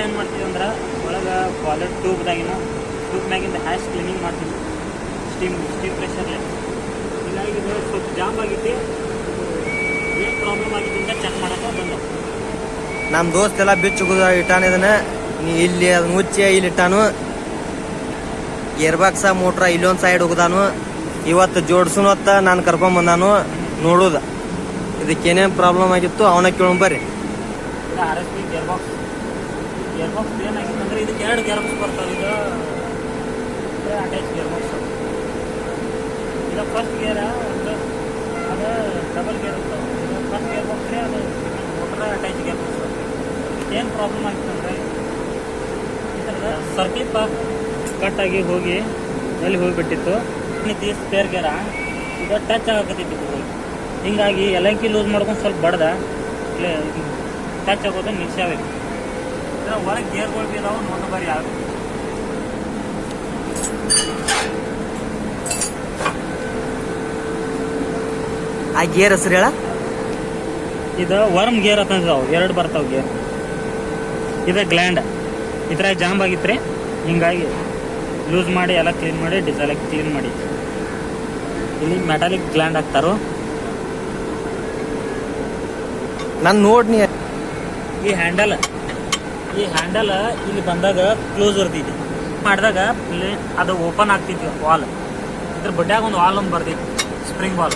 ಏನು ಮಾಡ್ತೀವಿ ಅಂದ್ರೆ ಒಳಗೆ ಬಾಯ್ಲರ್ ಟ್ಯೂಬ್ದಾಗಿನ ಮ್ಯಾಗಿಂದ ಹ್ಯಾಶ್ ಕ್ಲೀನಿಂಗ್ ಮಾಡ್ತೀವಿ ಸ್ಟೀಮ್ ಪ್ರೆಷರ್ಲೆ. ಹೀಗಾಗಿ ಇದು ಸ್ವಲ್ಪ ಜಾಮ್ ಆಗೈತಿ, ಏನು ಪ್ರಾಬ್ಲಮ್ ಆಗಿದೆ ಅಂತ ಚೆಕ್ ಮಾಡೋಕೆ ಬಂದು ನಮ್ಮ ದೋಸ್ತ್ ಎಲ್ಲ ಬಿಚ್ಚುಗುದ ಇಟ್ಟಾನ. ಇದನ್ನ ನೀ ಇಲ್ಲಿ ಅದನ್ನ ಮುಚ್ಚಿ ಇಲ್ಲಿ ಇಟ್ಟಾನು. ಗೇರ್ಬಾಕ್ಸ ಮೋಟ್ರ ಇಲ್ಲೊಂದು ಸೈಡ್ ಹೋಗುದಾನು. ಇವತ್ತು ಜೋಡ್ಸುನು ಹೊತ್ತ ನಾನು ಕರ್ಕೊಂಬಂದಾನು ನೋಡುದ ಇದಕ್ಕೇನೇನು ಪ್ರಾಬ್ಲಮ್ ಆಗಿತ್ತು ಅವನ ಕೇಳೋಣ ಬರ್ರಿ. RSP ಗೇರ್ಬಾಕ್ಸ್ ಏನಾಗಿತ್ತು ಅಂದರೆ ಇದಕ್ಕೆ 2 ಗೇರ್ಬಾಕ್ಸ್ ಬರ್ತಾವೆ. ಇದು ಅಟ್ಯಾಚ್ ಗೇರ್ಬಾಕ್ಸ್. ಇದು ಫಸ್ಟ್ ಗೇರ ಒಂದು ಅದು ಡಬಲ್ ಗೇರ್ ಇರ್ತಾವೆ. ಇದು ಫಸ್ಟ್ ಗೇರ್ಬಾಕ್ಸ್ ರೀ, ಅದು ಮೋಟ್ರ್ ಅಟ್ಯಾಚ್ ಗೇರ್ಬಾಕ್ಸ್. ಏನು ಪ್ರಾಬ್ಲಮ್ ಆಗಿತ್ತು ಅಂದರೆ ಈ ಥರದ ಸರ್ಕಿಟ್ ಪಾಕ್ ಕಟ್ಟಾಗಿ ಹೋಗಿ ಎಲ್ಲಿ ಹೋಗಿಬಿಟ್ಟಿತ್ತು. ಈ ಸ್ಪೇರ್ ಗೇರ ಇದು ಟಚ್ ಆಗಕತ್ತಿತ್ತು. ಹಿಂಗಾಗಿ ಎಲ್ಲಂಕಿ ಲೂಸ್ ಮಾಡ್ಕೊಂಡು ಸ್ವಲ್ಪ ಬಡ್ದ ಇಲ್ಲೇ ಟಚ್ ಆಗೋದು ನಿಲ್ಸಾವೆ. ಒಳಗೆ ಗೇರ್ಗಳು ಬಿ ಇದಾವೆ, ಒಂದು ಬಾರಿ ಆಗುತ್ತೆ. ಆ ಗೇರ್ ಹೆಸರು ಹೇಳ. ಇದು ವರ್ಮ್ ಗೇರ್ ಅಂತಂದಿದಾವೆ, 2 ಬರ್ತಾವೆ ಗೇರ್. ಇದು ಗ್ಲ್ಯಾಂಡ್ ಈ ಥರ ಜಾಮ್ ಆಗಿತ್ತು ರೀ, ಹಿಂಗಾಗಿ ಲೂಸ್ ಮಾಡಿ ಎಲ್ಲ ಕ್ಲೀನ್ ಮಾಡಿ ಡಿಸೈಲ್ ಕ್ಲೀನ್ ಮಾಡಿ ಇಲ್ಲಿ ಮೆಟಾಲಿಕ್ ಗ್ಲ್ಯಾಂಡ್ ಹಾಕ್ತಾರೋ. ನಾನು ನೋಡ್ನಿ ಈ ಹ್ಯಾಂಡಲ್ ಇಲ್ಲಿ ಬಂದಾಗ ಕ್ಲೋಸ್ ಇರ್ತೈತಿ, ಮಾಡಿದಾಗ ಅದು ಓಪನ್ ಆಗ್ತೈತಿ ವಾಲ್. ಇದ್ರ ಬಡ್ಡ್ಯಾಗ ಒಂದು ವಾಲ್ ಒಂದು ಬರ್ತೈತಿ, ಸ್ಪ್ರಿಂಗ್ ವಾಲ್.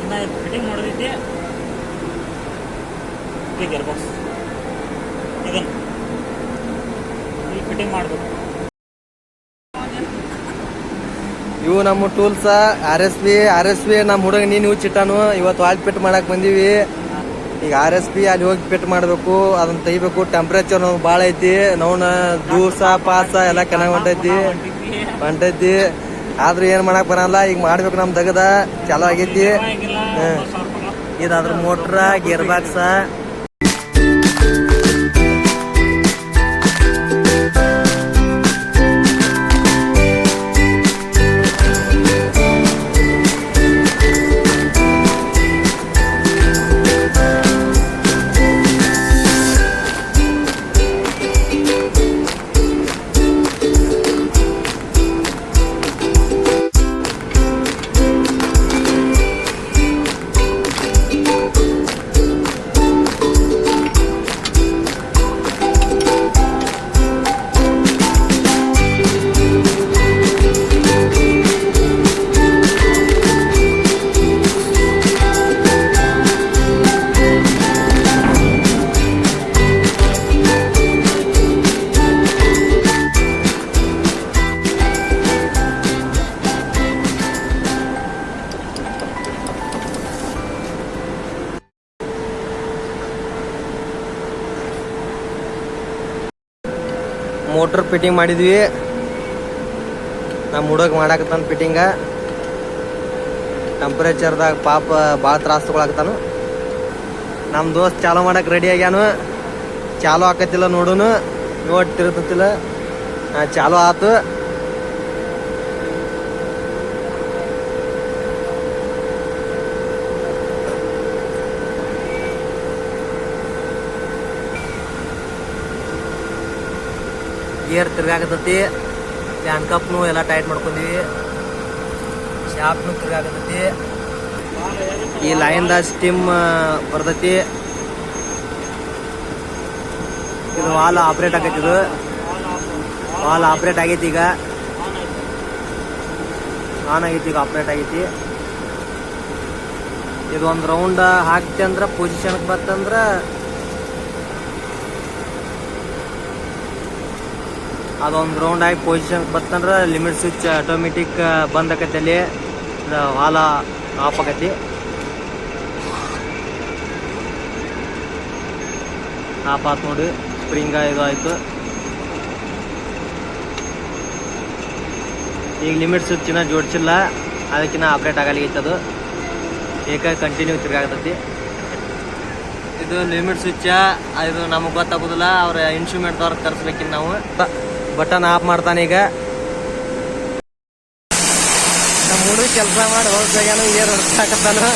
ಇನ್ನು ಫಿಟ್ಟಿಂಗ್ ಮಾಡೋದೈತಿ ಗೇರ್ ಬಾಕ್ಸ್. ಇದನ್ನು ಇಲ್ಲಿ ಫಿಟ್ಟಿಂಗ್ ಮಾಡಬೇಕು. ಇವು ನಮ್ಮ ಟೂಲ್ಸ RSP ನಮ್ಮ ಹುಡುಗ ನೀನು ಚಿಟ್ಟಾನು. ಇವತ್ತು ವಾಲ್ ಫಿಟ್ ಮಾಡಕ್ ಬಂದೀವಿ. ಈಗ RSP ಅಲ್ಲಿ ಹೋಗಿ ಫಿಟ್ ಮಾಡಬೇಕು, ಅದನ್ನ ತೆಗಿಬೇಕು. ಟೆಂಪ್ರೇಚರ್ ಭಾಳ ಐತಿ, ನೌನ ದೂಸ ಪಾಸ ಎಲ್ಲ ಚೆನ್ನಾಗಿ ಹೊಂಟೈತಿ. ಆದ್ರೂ ಏನ್ ಮಾಡಕ್ ಬರಲ್ಲ, ಈಗ ಮಾಡ್ಬೇಕು. ನಮ್ ದಗದ ಚಾಲು ಆಗೈತಿ. ಇದಾದ್ರ ಮೋಟ್ರ ಗೇರ್ ಬಾಕ್ಸ. ಮೋಟ್ರ್ ಫಿಟ್ಟಿಂಗ್ ಮಾಡಿದ್ವಿ. ನಮ್ಮ ಹುಡುಗ ಮಾಡಾಕತ್ತಾನ ಫಿಟ್ಟಿಂಗ. ಟೆಂಪ್ರೇಚರ್ದಾಗ ಪಾಪ ಭಾಳ ತ್ರಾಸ ತಗೊಳಕತ್ತಾನು. ನಮ್ಮ ದೋಸ್ತ್ ಚಾಲು ಮಾಡಕ್ಕೆ ರೆಡಿ ಆಗ್ಯಾನು. ಚಾಲು ಆಕತ್ತಿಲ್ಲ ನೋಡುನು, ನೋಡಿ ತಿರುತ್ತಿಲ್ಲ. ಚಾಲು ಆತು. ಗೇರ್ ತಿರ್ಗಾಕತ್ತೈತಿ. ಫ್ಯಾನ್ ಕಪ್ನು ಎಲ್ಲ ಟೈಟ್ ಮಾಡ್ಕೊಂಡಿವಿ. ಶಾಪ್ನು ತಿರ್ಗಾಕತ್ತೈತಿ. ಈ ಲೈನ್ದ ಸ್ಟಿಮ್ ಬರ್ತೈತಿ. ಇದು ವಾಲ್ ಆಪ್ರೇಟ್ ಆಗೈತಿ. ಇದು ವಾಲ್ ಆಪ್ರೇಟ್ ಆಗೈತಿ, ಈಗ ಆನ್ ಆಗೈತಿ, ಈಗ ಆಪ್ರೇಟ್ ಆಗೈತಿ. ಇದು ಒಂದು ರೌಂಡ್ ಹಾಕ್ತಿ ಅಂದ್ರೆ ಪೊಸಿಷನ್ಗೆ ಬರ್ತಂದ್ರ ಅದೊಂದು ರೌಂಡ್ ಆಗಿ ಪೊಸಿಷನ್ಗೆ ಬರ್ತಂದ್ರೆ ಲಿಮಿಟ್ ಸ್ವಿಚ್ ಆಟೋಮೆಟಿಕ್ ಬಂದ್ ಆಕೈತಿ. ಅಲ್ಲಿ ವಾಲ ಆಫ್ ಆಕೈತಿ. ಆಫ್ ಆತ್ ನೋಡಿ. ಸ್ಪ್ರಿಂಗ ಇದು ಆಯ್ತು. ಈಗ ಲಿಮಿಟ್ ಸ್ವಿಚ್ ಇನ್ನ ಜೋಡಿಸಿಲ್ಲ, ಅದಕ್ಕಿನ್ನ ಆಪ್ರೇಟ್ ಆಗಲಿಕ್ಕೆ ಅದು ಏಕಾಗಿ ಕಂಟಿನ್ಯೂ ತಿರ್ಗಾಗತೈತಿ. ಇದು ಲಿಮಿಟ್ ಸ್ವಿಚ್. ಇದು ನಮಗೆ ಗೊತ್ತಾಗೋದಿಲ್ಲ, ಅವ್ರ ಇನ್ಸ್ಟ್ರೂಮೆಂಟ್ದವ್ರು ತರಿಸ್ಬೇಕಿನ್ನ ನಾವು. ಬಟನ್ ಆಫ್ ಮಾಡ್ತಾನೆ. ಈಗ ನಮ್ಮ ಹುಡುಗ ಕೆಲಸ ಮಾಡಿ ಹೋಗ್ತಾನು, ಏರ್ ಹೊಡ್ಸಾಕತ್ತಾನು.